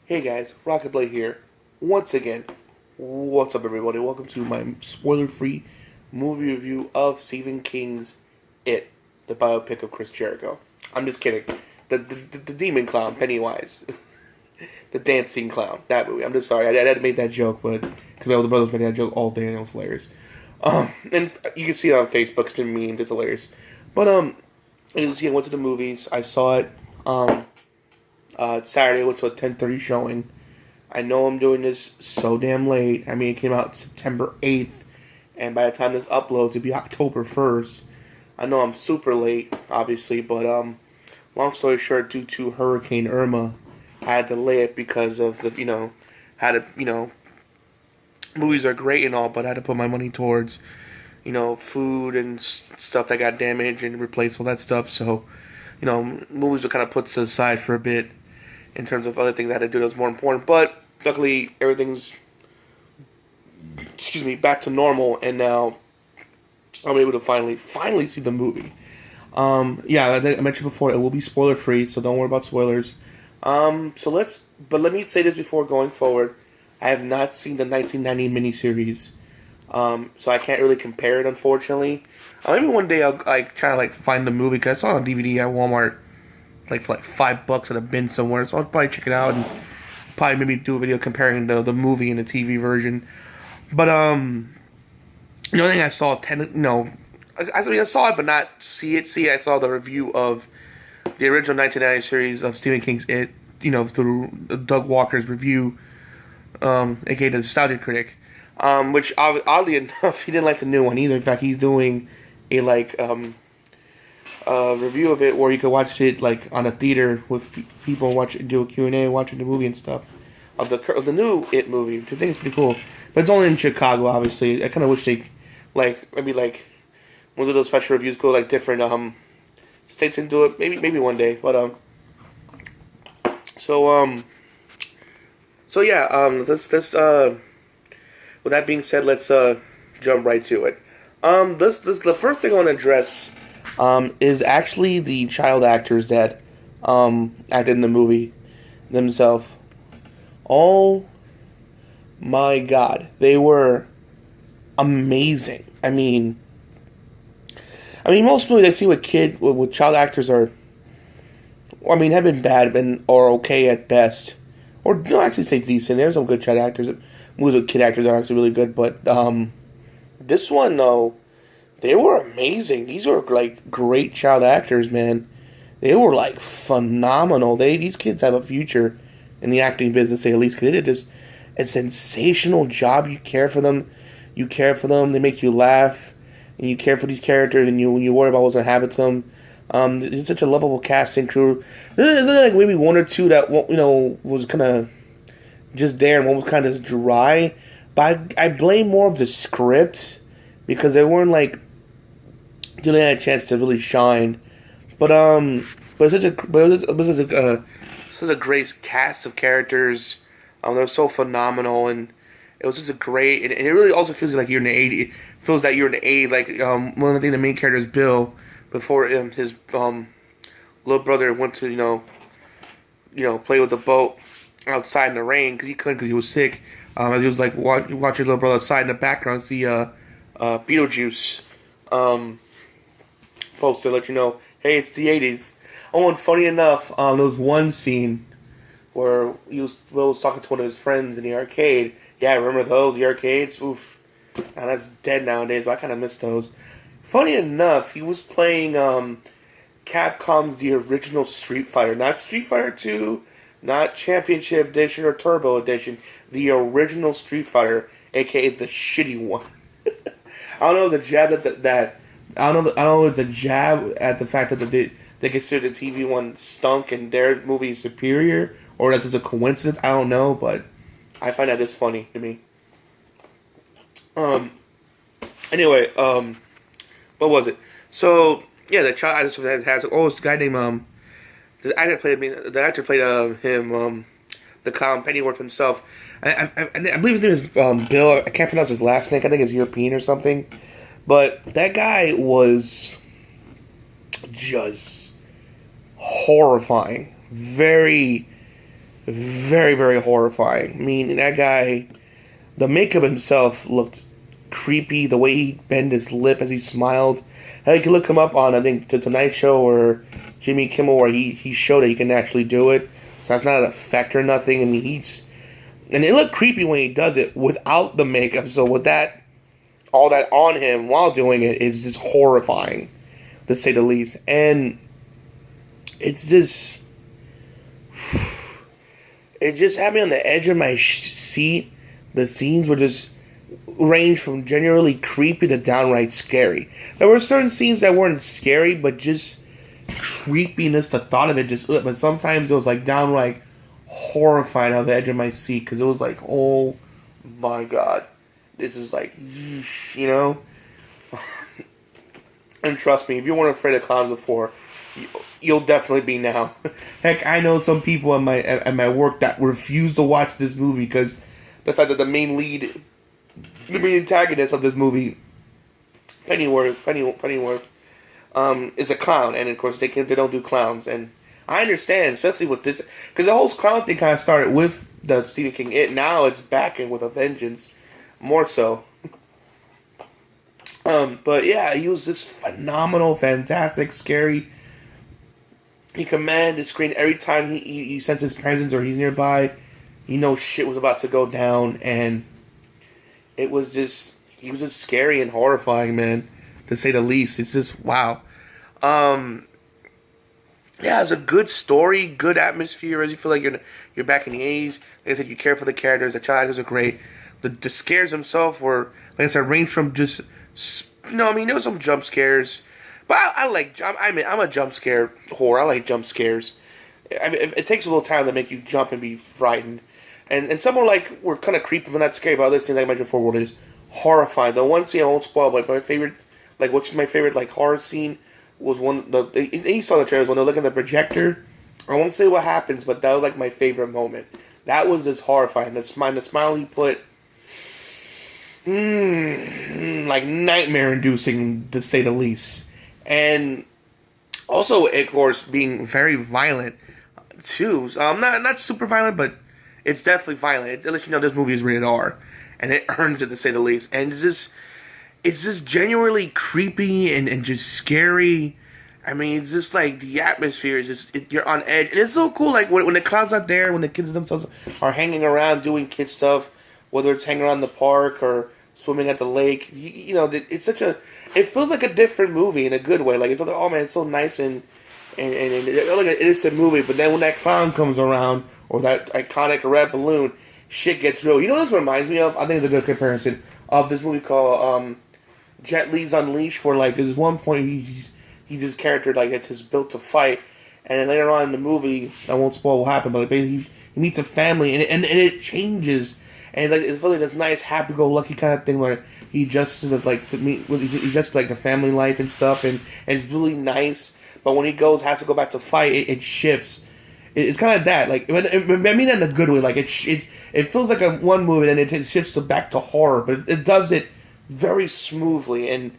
Hey guys, Rockingtheblade here. Once again, what's up everybody? Welcome to my spoiler-free movie review of Stephen King's It, the biopic of Chris Jericho. I'm just kidding. The demon clown, Pennywise. The dancing clown, that movie. I'm just sorry, I had to make that joke, but because my older brother's making that joke all day and it was hilarious. And you can see it on Facebook, it's been memed, it's hilarious. But, you can see I went to the movies, I saw it, Saturday, went to a 10:30 showing. I know I'm doing this so damn late. I mean, it came out September 8th, and by the time this uploads, it'll be October 1st. I know I'm super late, obviously, but long story short, due to Hurricane Irma, I had to delay it because of the, movies are great and all, but I had to put my money towards, food and stuff that got damaged and replace all that stuff. So, movies were kind of put to the side for a bit in terms of other things I had to do that was more important. But luckily, everything's, back to normal, and now I'm able to finally see the movie. I mentioned before, it will be spoiler free, so don't worry about spoilers. But let me say this before going forward. I have not seen the 1990 miniseries, so I can't really compare it, unfortunately. Maybe one day I'll try to find the movie, because I saw it on DVD at Walmart for $5 at a bin somewhere, so I'll probably check it out and probably maybe do a video comparing the movie and the TV version. But the only thing I saw, I saw it but not see it. I saw the review of the original 1990 series of Stephen King's It, through Doug Walker's review, aka the Nostalgia Critic, which oddly enough he didn't like the new one either. In fact, he's doing a review of it where you could watch it on a theater with people do a Q&A watching the movie and stuff of the new It movie, which I think is pretty cool. But it's only in Chicago, obviously. I kind of wish they maybe one of those special reviews go different states and do it maybe one day. But let's with that being said, let's jump right to it. The first thing I want to address is actually the child actors that acted in the movie themselves. Oh my god, they were amazing. I mean, most movies I see with child actors have been bad or okay at best, or don't actually say decent. There's some good child actors. Movies with kid actors are actually really good, but this one though, they were amazing. These were great child actors, man. They were phenomenal. These kids have a future in the acting business, at least. Cause they did just a sensational job. You care for them. They make you laugh, and you care for these characters. And when you worry about what's gonna happen to them, it's such a lovable casting crew. There's maybe one or two that was kind of just there, and one was kind of dry. But I blame more of the script because they weren't they had a chance to really shine. But it was such a great cast of characters. They were so phenomenal, and it was just a great. And it really also feels like you're in the '80s. It feels that you're in the '80s. One of the things the main character is Bill, before his little brother went to play with the boat outside in the rain because he couldn't because he was sick. He was watching his little brother outside in the background see Beetlejuice poster, let you know, hey, it's the '80s. Oh, and funny enough, there was one scene where Will was talking to one of his friends in the arcade. Yeah, remember those, the arcades? Oof. Now that's dead nowadays, but I kind of miss those. Funny enough, he was playing Capcom's the original Street Fighter. Not Street Fighter 2, not Championship Edition or Turbo Edition. The original Street Fighter, aka the shitty one. I don't know the jab I don't know if it's a jab at the fact that they consider the TV one stunk and their movie is superior, or that's just a coincidence. I don't know, but I find that just funny to me. Anyway, what was it? So yeah, the child has it's a guy named the actor played him the clown Pennyworth himself. I believe his name is Bill. I can't pronounce his last name. I think it's European or something. But that guy was just horrifying. Very very, very horrifying. I mean, that guy, the makeup himself looked creepy. The way he bent his lip as he smiled. Hell, you can look him up on, I think, the Tonight Show or Jimmy Kimmel, where he showed that he can actually do it. So that's not an effect or nothing. I mean, and it looked creepy when he does it without the makeup. So with that, all that on him while doing it is just horrifying, to say the least. And it's just, it just had me on the edge of my seat. The scenes were just range from genuinely creepy to downright scary. There were certain scenes that weren't scary, but just creepiness. The thought of it just, but sometimes it was like downright horrifying on the edge of my seat, because it was like, oh my god, this is like, you know. And trust me, if you weren't afraid of clowns before, you'll definitely be now. Heck, I know some people at my work that refuse to watch this movie because the fact that the main antagonist of this movie, Pennyworth, is a clown, and of course they don't do clowns, and I understand, especially with this, because the whole clown thing kind of started with the Stephen King It. Now it's back in with a vengeance, more so. But yeah, he was just phenomenal, fantastic, scary. He commanded the screen every time he senses his presence or he's nearby. You know shit was about to go down, and he was just scary and horrifying, man, to say the least. It's just wow. Yeah, it's a good story, good atmosphere, as you feel like you're back in the 80s. Like I said, you care for the characters, the child actors are great. The scares themselves were, like I said, range from just, I mean, there was some jump scares, but I'm a jump scare whore. I like jump scares. I mean, it takes a little time to make you jump and be frightened. And some were kind of creepy but not scary, but other things like I mentioned before were just horrifying. The one scene I won't spoil, but my favorite, what's my favorite horror scene was you saw the trailers when they're looking at the projector. I won't say what happens, but that was my favorite moment. That was just horrifying. The smile he put, nightmare inducing, to say the least. And also, of course, being very violent too. Not super violent, but it's definitely violent. It lets you know this movie is rated R, and it earns it, to say the least. And it's just genuinely creepy and just scary. I mean, it's just the atmosphere is just, you're on edge. And it's so cool, when the clown's not there, when the kids themselves are hanging around doing kid stuff, whether it's hanging around the park or swimming at the lake, it's it feels like a different movie in a good way. It feels like, oh man, it's so nice and like an innocent movie. But then when that clown comes around, or that iconic red balloon, shit gets real. You know what this reminds me of? I think it's a good comparison of this movie called Jet Li's Unleashed, where there's one point he's his character it's his built to fight, and then later on in the movie, I won't spoil what happened, but basically he meets a family and it changes, and it's really this nice happy-go-lucky kind of thing where he just sort of he just the family life and stuff, and it's really nice. But when he has to go back to fight, it shifts. It's kind of that, I mean that in a good way. It feels like one movie, and it shifts back to horror, but it does it very smoothly and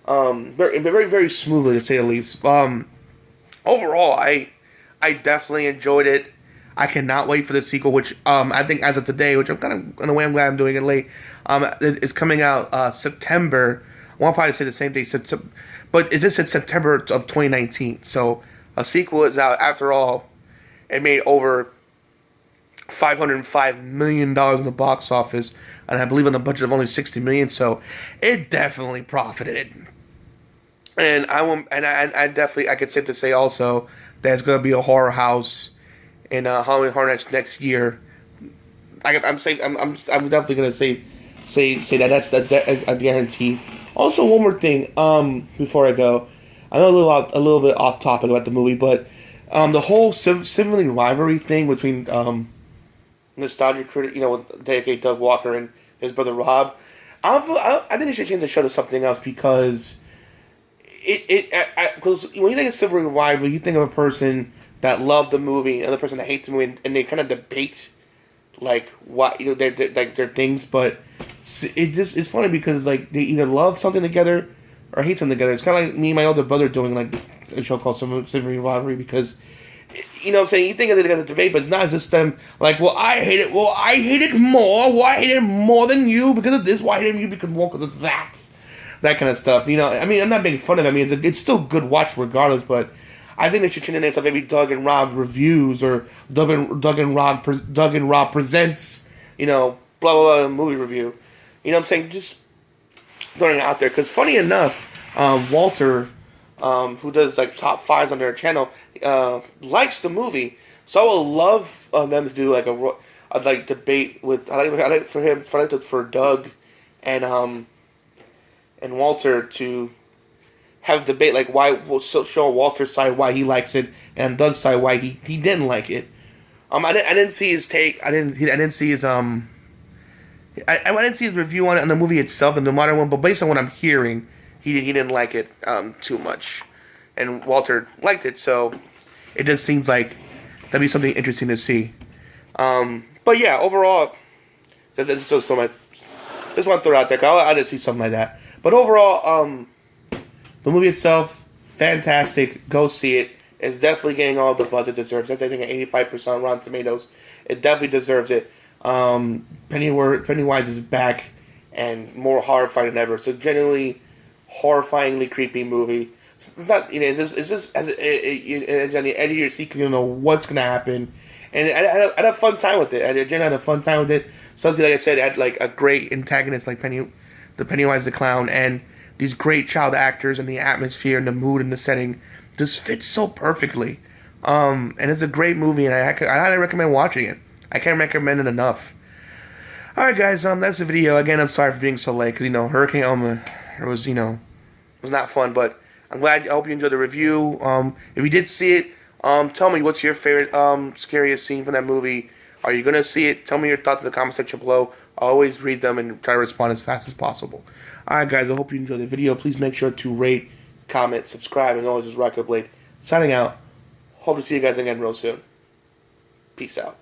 very, very, very smoothly, to say the least. Overall, I definitely enjoyed it. I cannot wait for the sequel, which I think as of today, which I'm kind of, in a way, I'm glad I'm doing it late. It's coming out September. I won't probably say the same day, but it just said September of 2019. So a sequel is out. After all, it made over $505 million in the box office, and I believe on a budget of only $60 million. So it definitely profited. And I definitely, I could say to say also that it's going to be a horror house in Halloween Horror Nights next year. I'm definitely going to say that that's a guarantee. Also, one more thing before I go, I know a little bit off topic about the movie, but the whole sibling rivalry thing between Nostalgia Critic, with aka Doug Walker and his brother Rob, I think they should change the show to something else, because because when you think of sibling rivalry, you think of a person that loved the movie and the person that hates the movie, and they kind of debate what their things, but it's funny because they either love something together or hate something together. It's kind of like me and my older brother doing a show called Sibling Rivalry, because you know what I'm saying? You think they're going to debate, but it's not just them like, well, I hate it. Well, I hate it more. Well, I hate it more than you because of this. Why I hate you because more because of that. That kind of stuff. You know, I mean, I'm not making fun of it. I mean, it's still good watch regardless, but I think they should change the names of maybe Doug and Rob Reviews or Doug and Rob Presents, you know, blah, blah, blah, movie review. You know what I'm saying? Just throwing it out there. Because funny enough, Walter, who does like top fives on their channel, likes the movie. So I would love them to do like a like debate with. I like for Doug and Walter to have a debate like why we'll show Walter's side why he likes it and Doug's side why he didn't like it. I didn't see his take. I didn't see his I didn't see his review on it on the movie itself, the modern one. But based on what I'm hearing, he didn't like it too much, and Walter liked it. So it just seems like that'd be something interesting to see. But yeah, overall, that's just my. Just want to throw it out there. I didn't see something like that. But overall, the movie itself, fantastic. Go see it. It's definitely getting all the buzz it deserves. That's I think at 85% on Rotten Tomatoes. It definitely deserves it. Pennywise is back and more horrifying than ever. It's a genuinely horrifyingly creepy movie. It's not, you know, it's just as on the edge of your seat, you don't know what's gonna happen. And I had a fun time with it. I had a fun time with it. Especially like I said, it had like a great antagonist like Pennywise the Clown, and these great child actors, and the atmosphere and the mood and the setting just fits so perfectly. And it's a great movie, and I highly recommend watching it. I can't recommend it enough. Alright guys, that's the video. Again, I'm sorry for being so late, because, you know, Hurricane Irma, was not fun, but I'm glad, I hope you enjoyed the review. If you did see it, tell me what's your favorite, scariest scene from that movie. Are you going to see it? Tell me your thoughts in the comment section below. I always read them and try to respond as fast as possible. Alright guys, I hope you enjoyed the video. Please make sure to rate, comment, subscribe, and always just Rockingtheblade. Signing out. Hope to see you guys again real soon. Peace out.